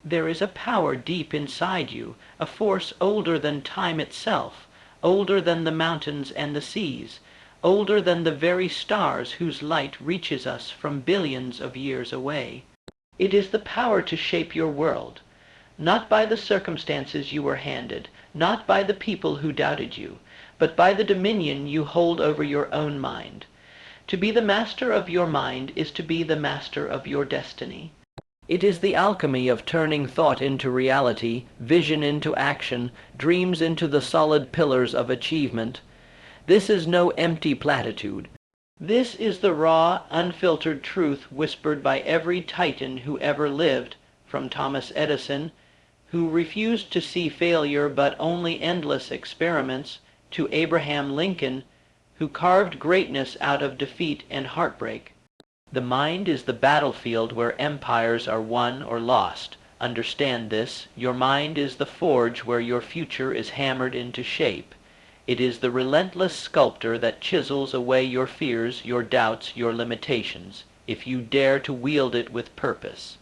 There is a power deep inside you, a force older than time itself, older than the mountains and the seas, older than the very stars whose light reaches us from billions of years away. It is the power to shape your world, not by the circumstances you were handed, not by the people who doubted you, but by the dominion you hold over your own mind. To be the master of your mind is to be the master of your destiny. It is the alchemy of turning thought into reality, vision into action, dreams into the solid pillars of achievement. This is no empty platitude. This is the raw, unfiltered truth whispered by every titan who ever lived, from Thomas Edison, who refused to see failure but only endless experiments, to Abraham Lincoln, who carved greatness out of defeat and heartbreak. The mind is the battlefield where empires are won or lost. Understand this. Your mind is the forge where your future is hammered into shape. It is the relentless sculptor that chisels away your fears, your doubts, your limitations, if you dare to wield it with purpose.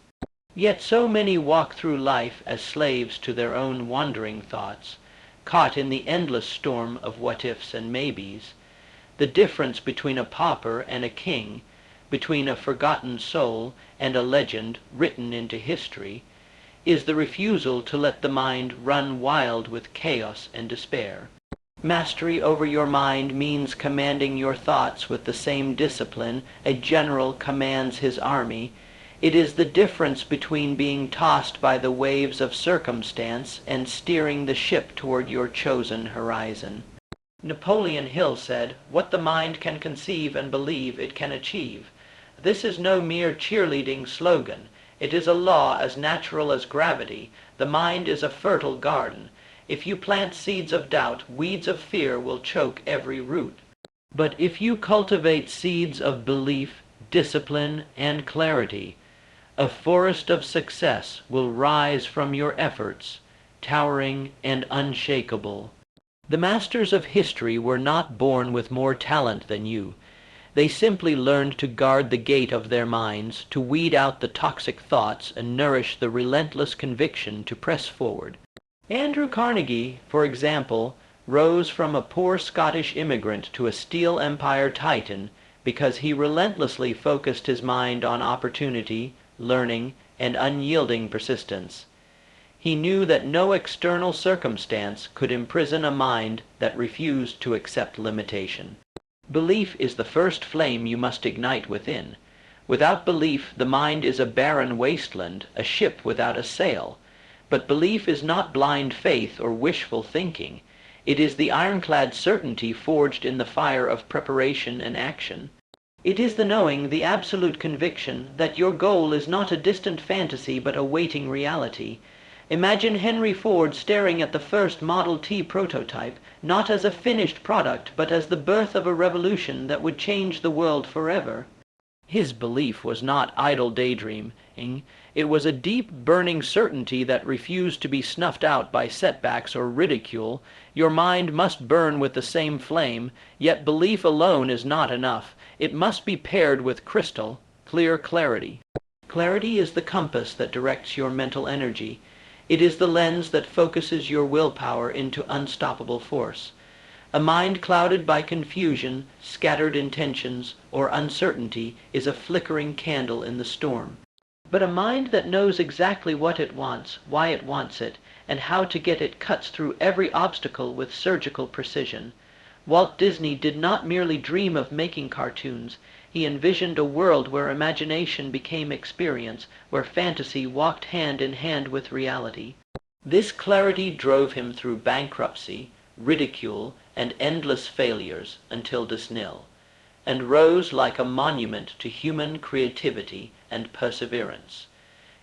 Yet so many walk through life as slaves to their own wandering thoughts, caught in the endless storm of what-ifs and maybes. The difference between a pauper and a king, between a forgotten soul and a legend written into history, is the refusal to let the mind run wild with chaos and despair. Mastery over your mind means commanding your thoughts with the same discipline a general commands his army. It is the difference between being tossed by the waves of circumstance and steering the ship toward your chosen horizon. Napoleon Hill said, "What the mind can conceive and believe it can achieve." This is no mere cheerleading slogan. It is a law as natural as gravity. The mind is a fertile garden. If you plant seeds of doubt, weeds of fear will choke every root. But if you cultivate seeds of belief, discipline, and clarity, a forest of success will rise from your efforts, towering and unshakable. The masters of history were not born with more talent than you. They simply learned to guard the gate of their minds, to weed out the toxic thoughts and nourish the relentless conviction to press forward. Andrew Carnegie, for example, rose from a poor Scottish immigrant to a steel empire titan because he relentlessly focused his mind on opportunity, learning, and unyielding persistence. He knew that no external circumstance could imprison a mind that refused to accept limitation. Belief is the first flame you must ignite within. Without belief, the mind is a barren wasteland, a ship without a sail. But belief is not blind faith or wishful thinking. It is the ironclad certainty forged in the fire of preparation and action. It is the knowing, the absolute conviction, that your goal is not a distant fantasy but a waiting reality. Imagine Henry Ford staring at the first Model T prototype, not as a finished product, but as the birth of a revolution that would change the world forever. His belief was not idle daydreaming. It was a deep, burning certainty that refused to be snuffed out by setbacks or ridicule. Your mind must burn with the same flame, yet belief alone is not enough. It must be paired with crystal, clear clarity. Clarity is the compass that directs your mental energy. It is the lens that focuses your willpower into unstoppable force. A mind clouded by confusion, scattered intentions, or uncertainty is a flickering candle in the storm. But a mind that knows exactly what it wants, why it wants it, and how to get it cuts through every obstacle with surgical precision. Walt Disney did not merely dream of making cartoons. He envisioned a world where imagination became experience, where fantasy walked hand in hand with reality. This clarity drove him through bankruptcy, ridicule, and endless failures until Disney, and rose like a monument to human creativity and perseverance.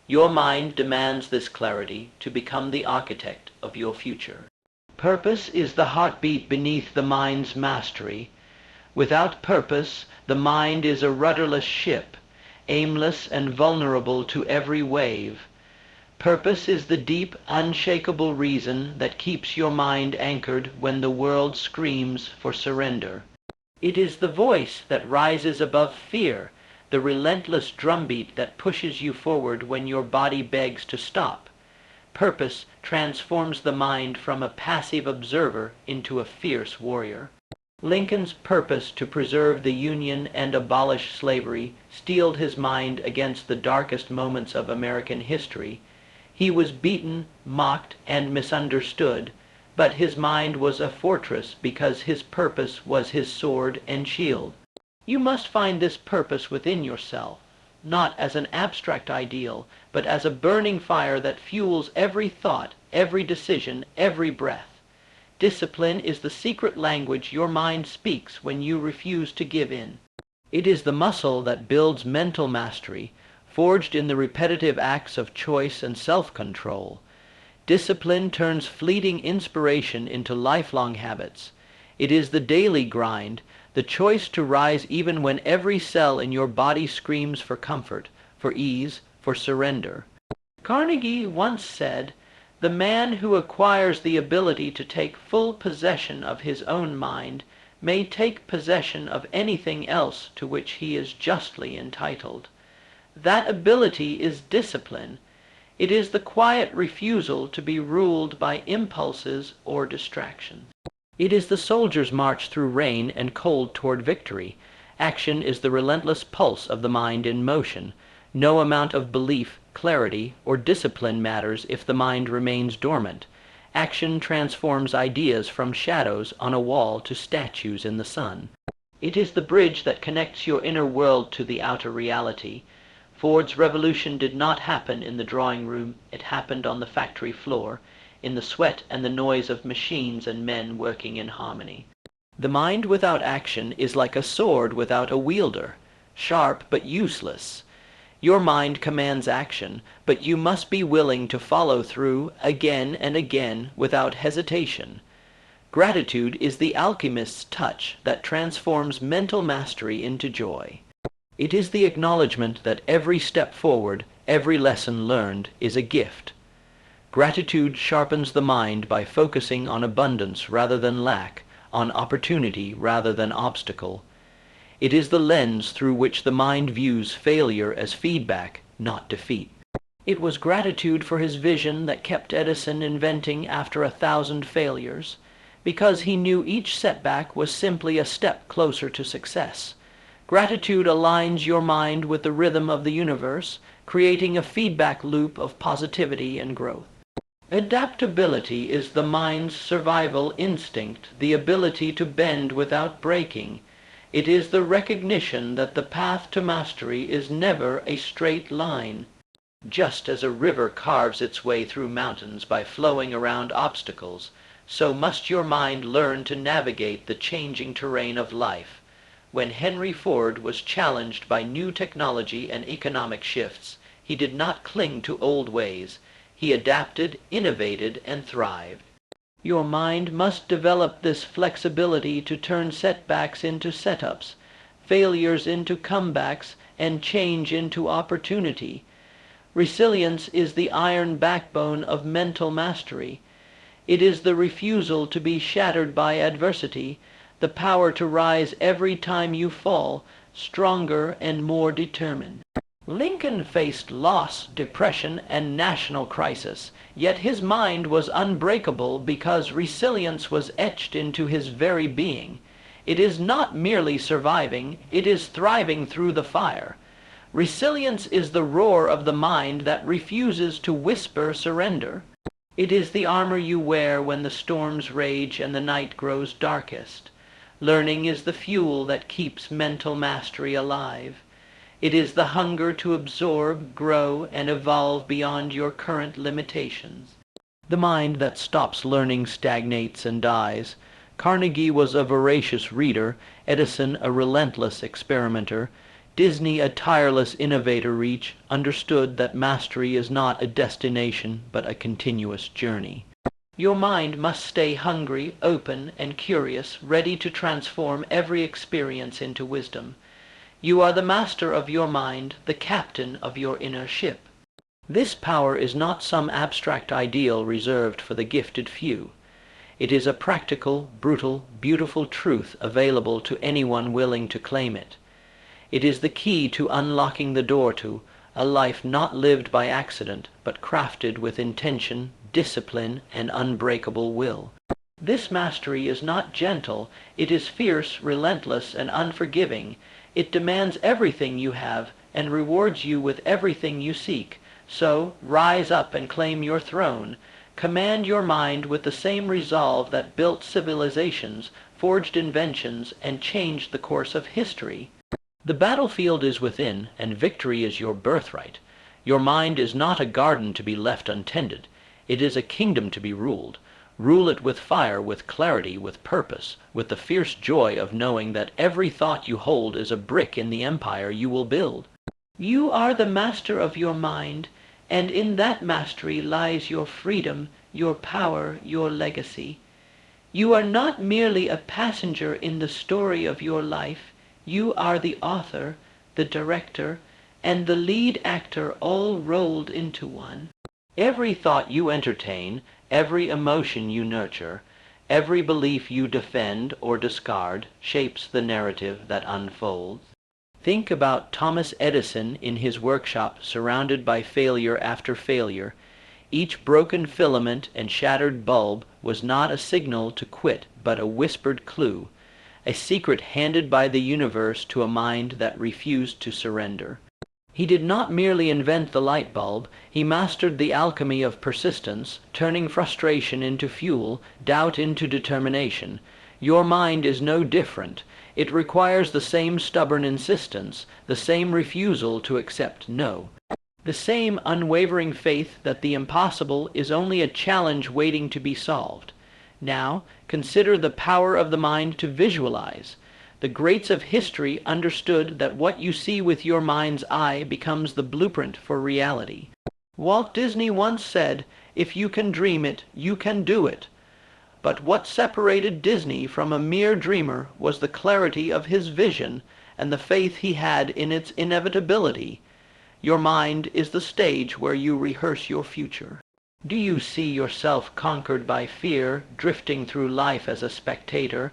Your mind demands this clarity to become the architect of your future. Purpose is the heartbeat beneath the mind's mastery. Without purpose, the mind is a rudderless ship, aimless and vulnerable to every wave. Purpose is the deep, unshakable reason that keeps your mind anchored when the world screams for surrender. It is the voice that rises above fear, the relentless drumbeat that pushes you forward when your body begs to stop. Purpose transforms the mind from a passive observer into a fierce warrior. Lincoln's purpose to preserve the Union and abolish slavery steeled his mind against the darkest moments of American history. He was beaten, mocked, and misunderstood, but his mind was a fortress because his purpose was his sword and shield. You must find this purpose within yourself, not as an abstract ideal, but as a burning fire that fuels every thought, every decision, every breath. Discipline is the secret language your mind speaks when you refuse to give in. It is the muscle that builds mental mastery, forged in the repetitive acts of choice and self-control. Discipline turns fleeting inspiration into lifelong habits. It is the daily grind, the choice to rise even when every cell in your body screams for comfort, for ease, for surrender. Carnegie once said, "The man who acquires the ability to take full possession of his own mind may take possession of anything else to which he is justly entitled." That ability is discipline. It is the quiet refusal to be ruled by impulses or distractions. It is the soldier's march through rain and cold toward victory. Action is the relentless pulse of the mind in motion. No amount of belief, clarity, or discipline matters if the mind remains dormant. Action transforms ideas from shadows on a wall to statues in the sun. It is the bridge that connects your inner world to the outer reality. Ford's revolution did not happen in the drawing room, it happened on the factory floor, in the sweat and the noise of machines and men working in harmony. The mind without action is like a sword without a wielder, sharp but useless. Your mind commands action, but you must be willing to follow through again and again without hesitation. Gratitude is the alchemist's touch that transforms mental mastery into joy. It is the acknowledgement that every step forward, every lesson learned, is a gift. Gratitude sharpens the mind by focusing on abundance rather than lack, on opportunity rather than obstacle. It is the lens through which the mind views failure as feedback, not defeat. It was gratitude for his vision that kept Edison inventing after 1,000 failures, because he knew each setback was simply a step closer to success. Gratitude aligns your mind with the rhythm of the universe, creating a feedback loop of positivity and growth. Adaptability is the mind's survival instinct, the ability to bend without breaking. It is the recognition that the path to mastery is never a straight line. Just as a river carves its way through mountains by flowing around obstacles, so must your mind learn to navigate the changing terrain of life. When Henry Ford was challenged by new technology and economic shifts, he did not cling to old ways. He adapted, innovated, and thrived. Your mind must develop this flexibility to turn setbacks into setups, failures into comebacks, and change into opportunity. Resilience is the iron backbone of mental mastery. It is the refusal to be shattered by adversity, the power to rise every time you fall, stronger and more determined. Lincoln faced loss, depression, and national crisis, yet his mind was unbreakable because resilience was etched into his very being. It is not merely surviving, it is thriving through the fire. Resilience is the roar of the mind that refuses to whisper surrender. It is the armor you wear when the storms rage and the night grows darkest. Learning is the fuel that keeps mental mastery alive. It is the hunger to absorb, grow, and evolve beyond your current limitations. The mind that stops learning stagnates and dies. Carnegie was a voracious reader, Edison a relentless experimenter, Disney a tireless innovator. Each understood that mastery is not a destination but a continuous journey. Your mind must stay hungry, open, and curious, ready to transform every experience into wisdom. You are the master of your mind, the captain of your inner ship. This power is not some abstract ideal reserved for the gifted few. It is a practical, brutal, beautiful truth available to anyone willing to claim it. It is the key to unlocking the door to a life not lived by accident, but crafted with intention, discipline, and unbreakable will. This mastery is not gentle. It is fierce, relentless, and unforgiving. It demands everything you have and rewards you with everything you seek. So rise up and claim your throne. Command your mind with the same resolve that built civilizations, forged inventions, and changed the course of history. The battlefield is within, and victory is your birthright. Your mind is not a garden to be left untended. It is a kingdom to be ruled. Rule it with fire, with clarity, with purpose, with the fierce joy of knowing that every thought you hold is a brick in the empire you will build. You are the master of your mind, and in that mastery lies your freedom, your power, your legacy. You are not merely a passenger in the story of your life. You are the author, the director, and the lead actor all rolled into one. Every thought you entertain, every emotion you nurture, every belief you defend or discard shapes the narrative that unfolds. Think about Thomas Edison in his workshop, surrounded by failure after failure. Each broken filament and shattered bulb was not a signal to quit, but a whispered clue, a secret handed by the universe to a mind that refused to surrender. He did not merely invent the light bulb, he mastered the alchemy of persistence, turning frustration into fuel, doubt into determination. Your mind is no different. It requires the same stubborn insistence, the same refusal to accept no, the same unwavering faith that the impossible is only a challenge waiting to be solved. Now, consider the power of the mind to visualize. The greats of history understood that what you see with your mind's eye becomes the blueprint for reality. Walt Disney once said, "If you can dream it, you can do it." But what separated Disney from a mere dreamer was the clarity of his vision and the faith he had in its inevitability. Your mind is the stage where you rehearse your future. Do you see yourself conquered by fear, drifting through life as a spectator?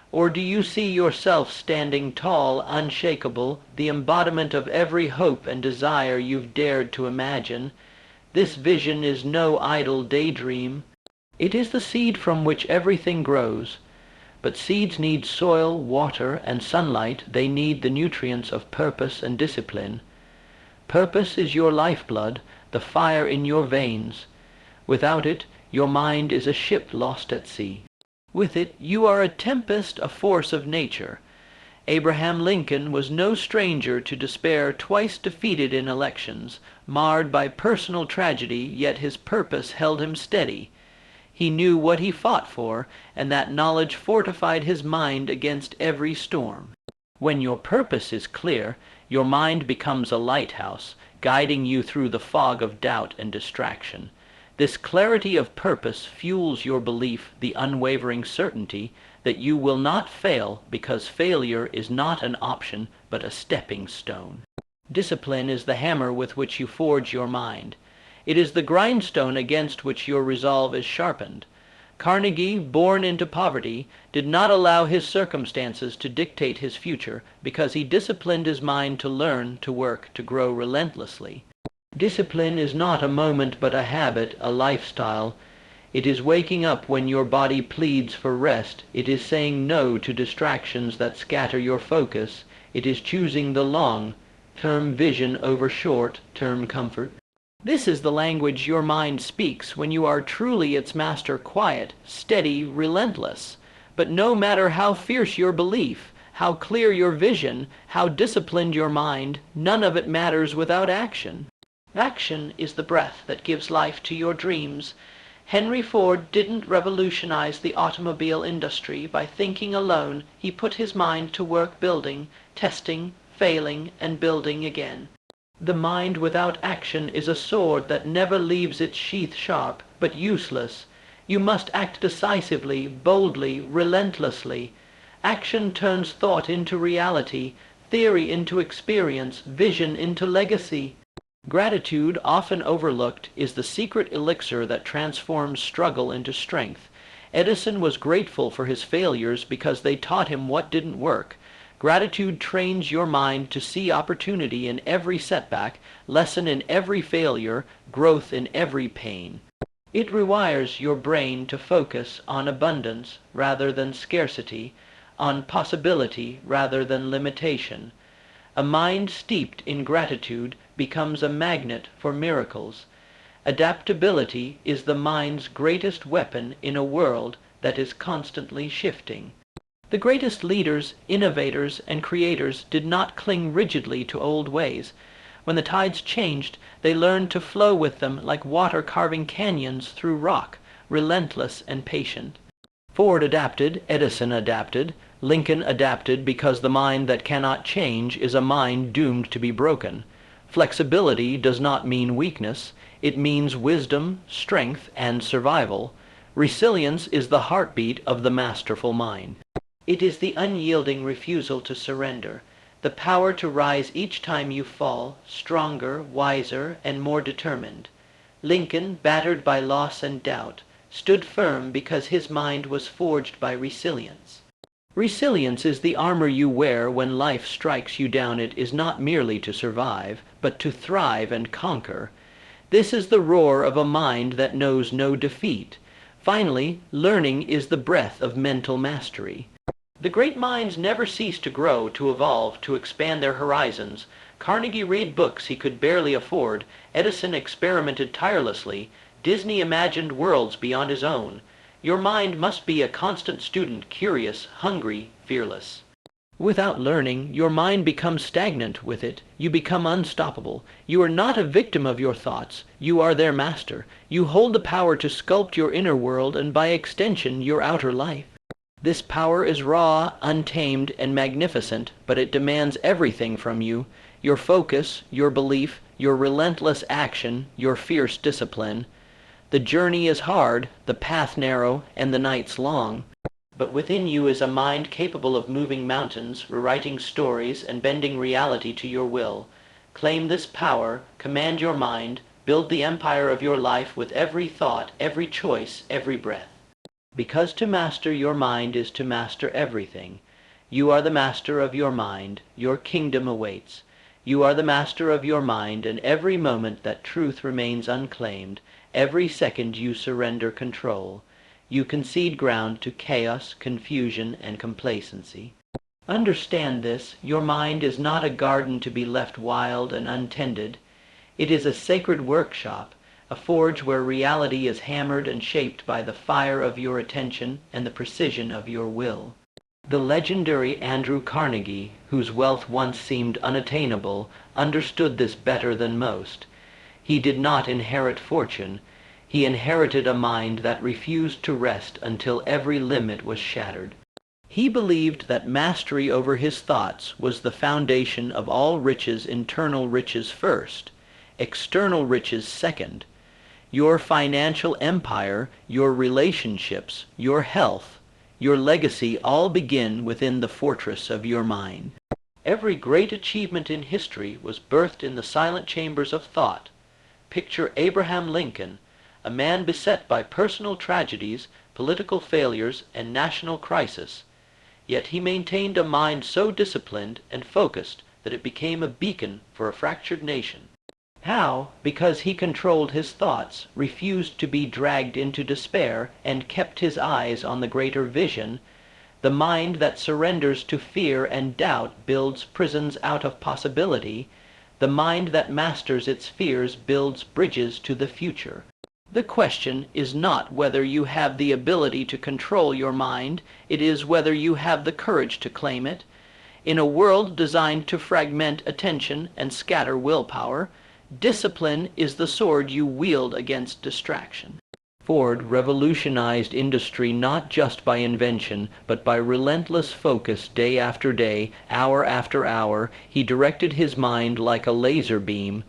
Or do you see yourself standing tall, unshakable, the embodiment of every hope and desire you've dared to imagine? This vision is no idle daydream. It is the seed from which everything grows. But seeds need soil, water, and sunlight. They need the nutrients of purpose and discipline. Purpose is your lifeblood, the fire in your veins. Without it, your mind is a ship lost at sea. With it, you are a tempest, a force of nature. Abraham Lincoln was no stranger to despair, twice defeated in elections, marred by personal tragedy, yet his purpose held him steady. He knew what he fought for, and that knowledge fortified his mind against every storm. When your purpose is clear, your mind becomes a lighthouse, guiding you through the fog of doubt and distraction. This clarity of purpose fuels your belief, the unwavering certainty that you will not fail, because failure is not an option but a stepping stone. Discipline is the hammer with which you forge your mind. It is the grindstone against which your resolve is sharpened. Carnegie, born into poverty, did not allow his circumstances to dictate his future, because he disciplined his mind to learn, to work, to grow relentlessly. Discipline is not a moment but a habit, a lifestyle. It is waking up when your body pleads for rest. It is saying no to distractions that scatter your focus. It is choosing the long-term vision over short-term comfort. This is the language your mind speaks when you are truly its master, quiet, steady, relentless. But no matter how fierce your belief, how clear your vision, how disciplined your mind, none of it matters without action. Action is the breath that gives life to your dreams. Henry Ford didn't revolutionize the automobile industry by thinking alone. He put his mind to work building, testing, failing, and building again. The mind without action is a sword that never leaves its sheath sharp, but useless. You must act decisively, boldly, relentlessly. Action turns thought into reality, theory into experience, vision into legacy. Gratitude, often overlooked, is the secret elixir that transforms struggle into strength. Edison was grateful for his failures because they taught him what didn't work. Gratitude trains your mind to see opportunity in every setback, lesson in every failure, growth in every pain. It rewires your brain to focus on abundance rather than scarcity, on possibility rather than limitation. A mind steeped in gratitude becomes a magnet for miracles. Adaptability is the mind's greatest weapon in a world that is constantly shifting. The greatest leaders, innovators, and creators did not cling rigidly to old ways. When the tides changed, they learned to flow with them like water carving canyons through rock, relentless and patient. Ford adapted, Edison adapted, Lincoln adapted because the mind that cannot change is a mind doomed to be broken. Flexibility does not mean weakness. It means wisdom, strength, and survival. Resilience is the heartbeat of the masterful mind. It is the unyielding refusal to surrender, the power to rise each time you fall, stronger, wiser, and more determined. Lincoln, battered by loss and doubt, stood firm because his mind was forged by resilience. Resilience is the armor you wear when life strikes you down. It is not merely to survive, but to thrive and conquer. This is the roar of a mind that knows no defeat. Finally, learning is the breath of mental mastery. The great minds never cease to grow, to evolve, to expand their horizons. Carnegie read books he could barely afford. Edison experimented tirelessly. Disney imagined worlds beyond his own. Your mind must be a constant student, curious, hungry, fearless. Without learning, your mind becomes stagnant. With it, you become unstoppable. You are not a victim of your thoughts. You are their master. You hold the power to sculpt your inner world and, by extension, your outer life. This power is raw, untamed, and magnificent, but it demands everything from you: your focus, your belief, your relentless action, your fierce discipline. The journey is hard, the path narrow, and the nights long. But within you is a mind capable of moving mountains, rewriting stories, and bending reality to your will. Claim this power, command your mind, build the empire of your life with every thought, every choice, every breath. Because to master your mind is to master everything. You are the master of your mind. Your kingdom awaits. You are the master of your mind, and every moment that truth remains unclaimed, every second you surrender control. You concede ground to chaos, confusion, and complacency. Understand this: your mind is not a garden to be left wild and untended. It is a sacred workshop, a forge where reality is hammered and shaped by the fire of your attention and the precision of your will. The legendary Andrew Carnegie, whose wealth once seemed unattainable, understood this better than most. He did not inherit fortune. He inherited a mind that refused to rest until every limit was shattered. He believed that mastery over his thoughts was the foundation of all riches. Internal riches first, external riches second. Your financial empire, your relationships, your health, your legacy all begin within the fortress of your mind. Every great achievement in history was birthed in the silent chambers of thought. Picture Abraham Lincoln, a man beset by personal tragedies, political failures, and national crisis. Yet he maintained a mind so disciplined and focused that it became a beacon for a fractured nation. How? Because he controlled his thoughts, refused to be dragged into despair, and kept his eyes on the greater vision. The mind that surrenders to fear and doubt builds prisons out of possibility. The mind that masters its fears builds bridges to the future. The question is not whether you have the ability to control your mind, it is whether you have the courage to claim it. In a world designed to fragment attention and scatter willpower, discipline is the sword you wield against distraction. Ford revolutionized industry not just by invention, but by relentless focus. Day after day, hour after hour, he directed his mind like a laser beam.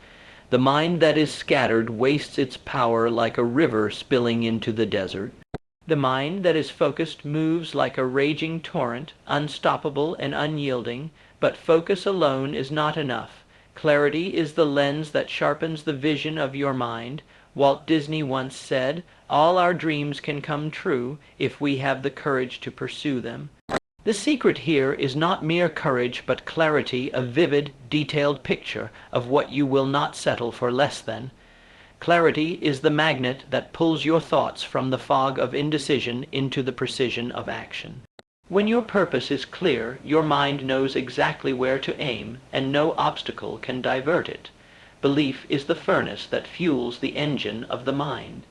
The mind that is scattered wastes its power like a river spilling into the desert. The mind that is focused moves like a raging torrent, unstoppable and unyielding, but focus alone is not enough. Clarity is the lens that sharpens the vision of your mind. Walt Disney once said, "All our dreams can come true if we have the courage to pursue them." The secret here is not mere courage, but clarity, a vivid, detailed picture of what you will not settle for less than. Clarity is the magnet that pulls your thoughts from the fog of indecision into the precision of action. When your purpose is clear, your mind knows exactly where to aim, and no obstacle can divert it. Belief is the furnace that fuels the engine of the mind.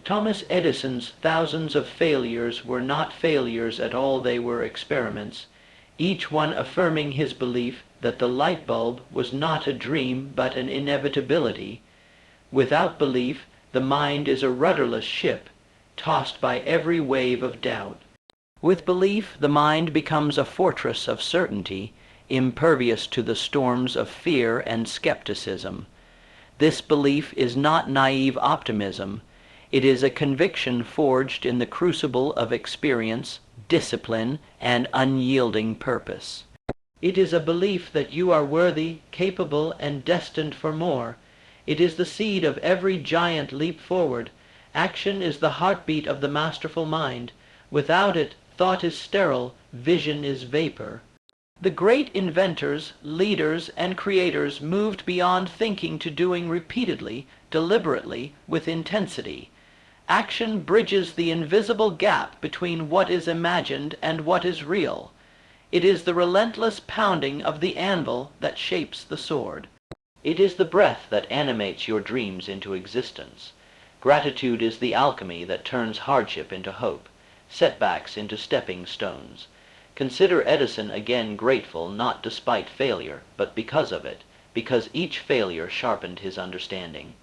Thomas Edison's thousands of failures were not failures at all, they were experiments, each one affirming his belief that the light bulb was not a dream but an inevitability. Without belief, the mind is a rudderless ship, tossed by every wave of doubt. With belief, the mind becomes a fortress of certainty, impervious to the storms of fear and skepticism. This belief is not naive optimism. It is a conviction forged in the crucible of experience, discipline, and unyielding purpose. It is a belief that you are worthy, capable, and destined for more. It is the seed of every giant leap forward. Action is the heartbeat of the masterful mind. Without it, thought is sterile, vision is vapor. The great inventors, leaders, and creators moved beyond thinking to doing repeatedly, deliberately, with intensity. Action bridges the invisible gap between what is imagined and what is real. It is the relentless pounding of the anvil that shapes the sword. It is the breath that animates your dreams into existence. Gratitude is the alchemy that turns hardship into hope, setbacks into stepping stones. Consider Edison again grateful not despite failure, but because of it, because each failure sharpened his understanding.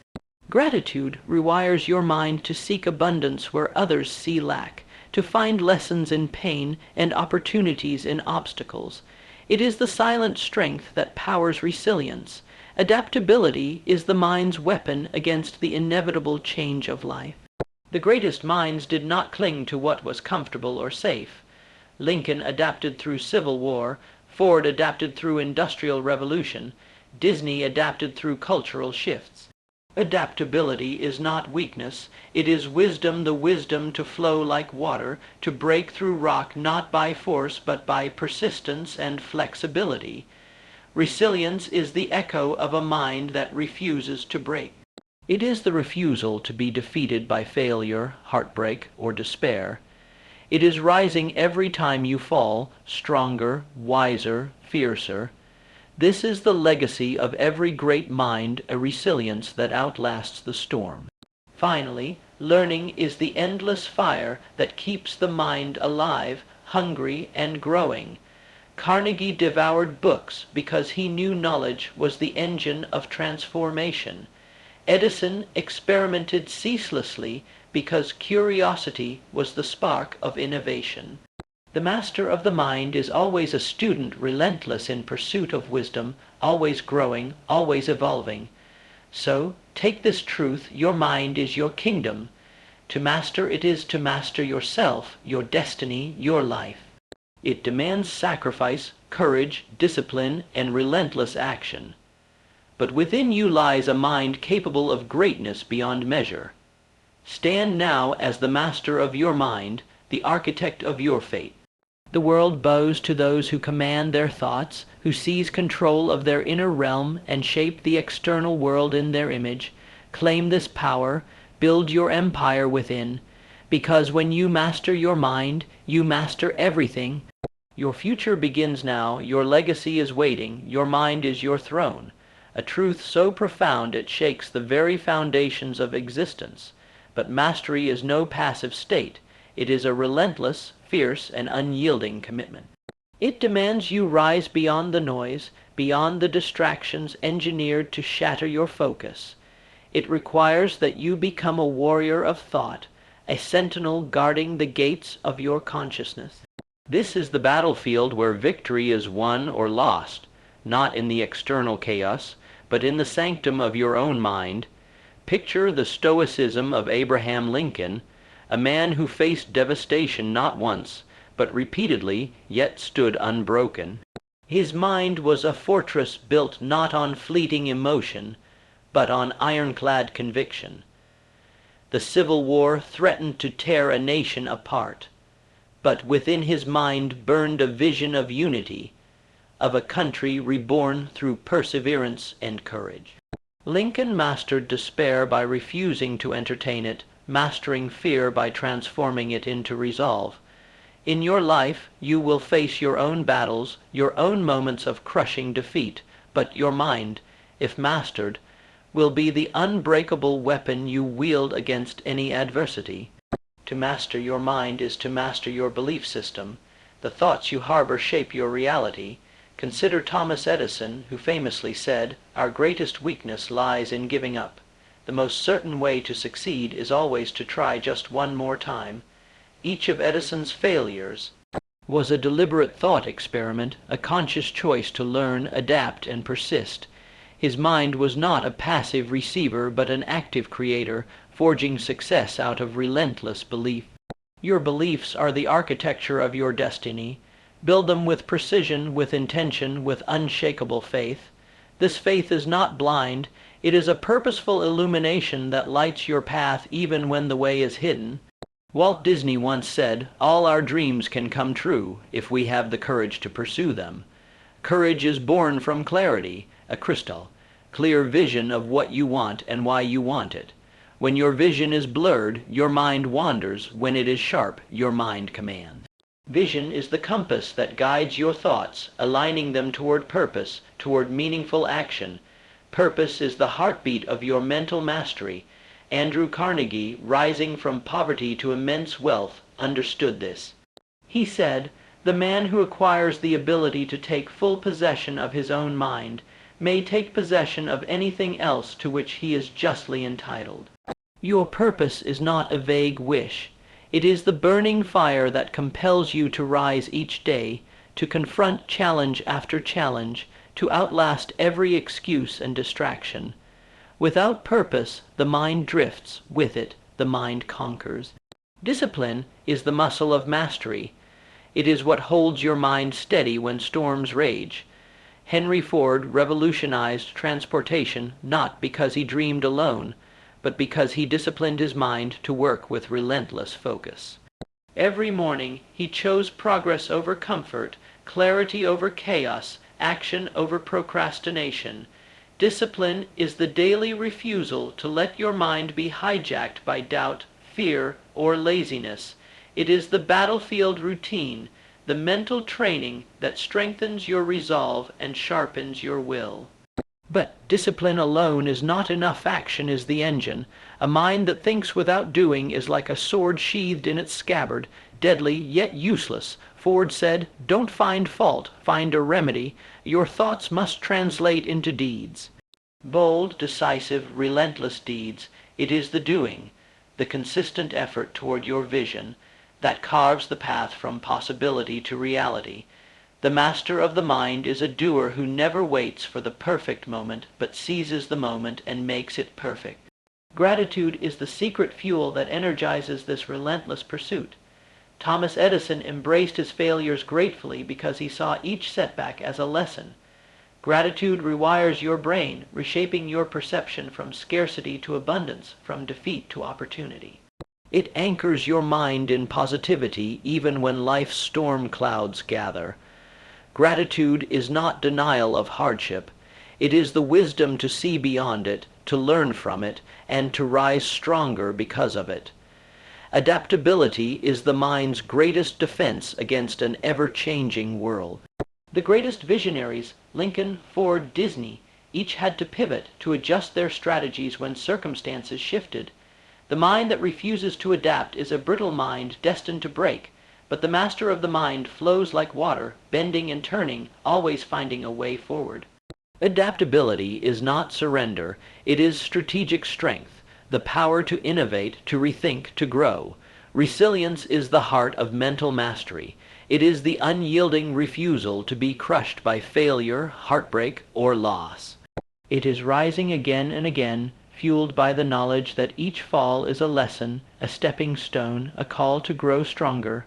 Gratitude rewires your mind to seek abundance where others see lack, to find lessons in pain and opportunities in obstacles. It is the silent strength that powers resilience. Adaptability is the mind's weapon against the inevitable change of life. The greatest minds did not cling to what was comfortable or safe. Lincoln adapted through Civil War, Ford adapted through Industrial Revolution, Disney adapted through cultural shifts. Adaptability is not weakness, it is wisdom, the wisdom to flow like water, to break through rock not by force but by persistence and flexibility. Resilience is the echo of a mind that refuses to break. It is the refusal to be defeated by failure, heartbreak, or despair. It is rising every time you fall, stronger, wiser, fiercer. This is the legacy of every great mind, a resilience that outlasts the storm. Finally, learning is the endless fire that keeps the mind alive, hungry, and growing. Carnegie devoured books because he knew knowledge was the engine of transformation. Edison experimented ceaselessly because curiosity was the spark of innovation. The master of the mind is always a student, relentless in pursuit of wisdom, always growing, always evolving. So, take this truth, your mind is your kingdom. To master it is to master yourself, your destiny, your life. It demands sacrifice, courage, discipline, and relentless action. But within you lies a mind capable of greatness beyond measure. Stand now as the master of your mind, the architect of your fate. The world bows to those who command their thoughts, who seize control of their inner realm and shape the external world in their image. Claim this power, build your empire within, because when you master your mind, you master everything. Your future begins now, your legacy is waiting, your mind is your throne. A truth so profound it shakes the very foundations of existence. But mastery is no passive state. It is a relentless, fierce, and unyielding commitment. It demands you rise beyond the noise, beyond the distractions engineered to shatter your focus. It requires that you become a warrior of thought, a sentinel guarding the gates of your consciousness. This is the battlefield where victory is won or lost, not in the external chaos, but in the sanctum of your own mind. Picture the stoicism of Abraham Lincoln, a man who faced devastation not once, but repeatedly, yet stood unbroken. His mind was a fortress built not on fleeting emotion, but on ironclad conviction. The Civil War threatened to tear a nation apart, but within his mind burned a vision of unity, of a country reborn through perseverance and courage. Lincoln mastered despair by refusing to entertain it, mastering fear by transforming it into resolve. In your life you will face your own battles, your own moments of crushing defeat, but your mind, if mastered, will be the unbreakable weapon you wield against any adversity. To master your mind is to master your belief system. The thoughts you harbor shape your reality. Consider Thomas Edison, who famously said, "Our greatest weakness lies in giving up. The most certain way to succeed is always to try just one more time." Each of Edison's failures was a deliberate thought experiment, a conscious choice to learn, adapt, and persist. His mind was not a passive receiver, but an active creator, forging success out of relentless belief. Your beliefs are the architecture of your destiny. Build them with precision, with intention, with unshakable faith. This faith is not blind. It is a purposeful illumination that lights your path even when the way is hidden. Walt Disney once said, "All our dreams can come true if we have the courage to pursue them." Courage is born from clarity, a crystal, clear vision of what you want and why you want it. When your vision is blurred, your mind wanders. When it is sharp, your mind commands. Vision is the compass that guides your thoughts, aligning them toward purpose, toward meaningful action. Purpose is the heartbeat of your mental mastery. Andrew Carnegie, rising from poverty to immense wealth, understood this. He said, "The man who acquires the ability to take full possession of his own mind may take possession of anything else to which he is justly entitled." Your purpose is not a vague wish. It is the burning fire that compels you to rise each day, to confront challenge after challenge, to outlast every excuse and distraction. Without purpose, the mind drifts. With it, the mind conquers. Discipline is the muscle of mastery. It is what holds your mind steady when storms rage. Henry Ford revolutionized transportation not because he dreamed alone, but because he disciplined his mind to work with relentless focus. Every morning he chose progress over comfort, clarity over chaos, action over procrastination. Discipline is the daily refusal to let your mind be hijacked by doubt, fear, or laziness. It is the battlefield routine, the mental training that strengthens your resolve and sharpens your will. But discipline alone is not enough. Action is the engine. A mind that thinks without doing is like a sword sheathed in its scabbard, deadly yet useless. Ford said, "Don't find fault, find a remedy. Your thoughts must translate into deeds." Bold, decisive, relentless deeds. It is the doing, the consistent effort toward your vision, that carves the path from possibility to reality. The master of the mind is a doer who never waits for the perfect moment, but seizes the moment and makes it perfect. Gratitude is the secret fuel that energizes this relentless pursuit. Thomas Edison embraced his failures gratefully because he saw each setback as a lesson. Gratitude rewires your brain, reshaping your perception from scarcity to abundance, from defeat to opportunity. It anchors your mind in positivity even when life's storm clouds gather. Gratitude is not denial of hardship. It is the wisdom to see beyond it, to learn from it, and to rise stronger because of it. Adaptability is the mind's greatest defense against an ever-changing world. The greatest visionaries, Lincoln, Ford, Disney, each had to pivot, to adjust their strategies when circumstances shifted. The mind that refuses to adapt is a brittle mind destined to break, but the master of the mind flows like water, bending and turning, always finding a way forward. Adaptability is not surrender. It is strategic strength, the power to innovate, to rethink, to grow. Resilience is the heart of mental mastery. It is the unyielding refusal to be crushed by failure, heartbreak, or loss. It is rising again and again, fueled by the knowledge that each fall is a lesson, a stepping stone, a call to grow stronger.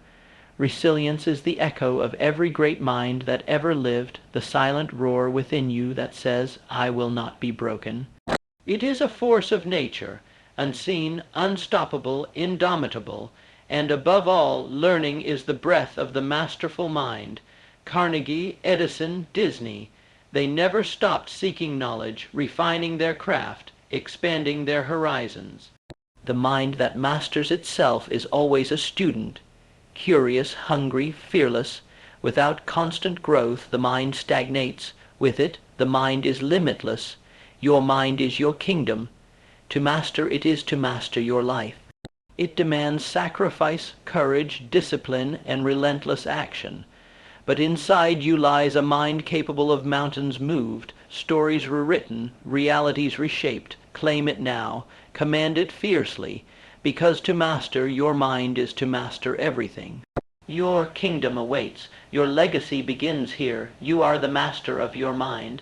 Resilience is the echo of every great mind that ever lived, the silent roar within you that says, "I will not be broken." It is a force of nature, unseen, unstoppable, indomitable, And above all, learning is the breath of the masterful mind. Carnegie, Edison, Disney, they never stopped seeking knowledge, refining their craft, expanding their horizons. The mind that masters itself is always a student, curious, hungry, fearless. Without constant growth, the mind stagnates. With it, the mind is limitless. Your mind is your kingdom. To master it is to master your life. It demands sacrifice, courage, discipline, and relentless action. But inside you lies a mind capable of mountains moved, stories rewritten, realities reshaped. Claim it now. Command it fiercely, because to master your mind is to master everything. Your kingdom awaits. Your legacy begins here. You are the master of your mind.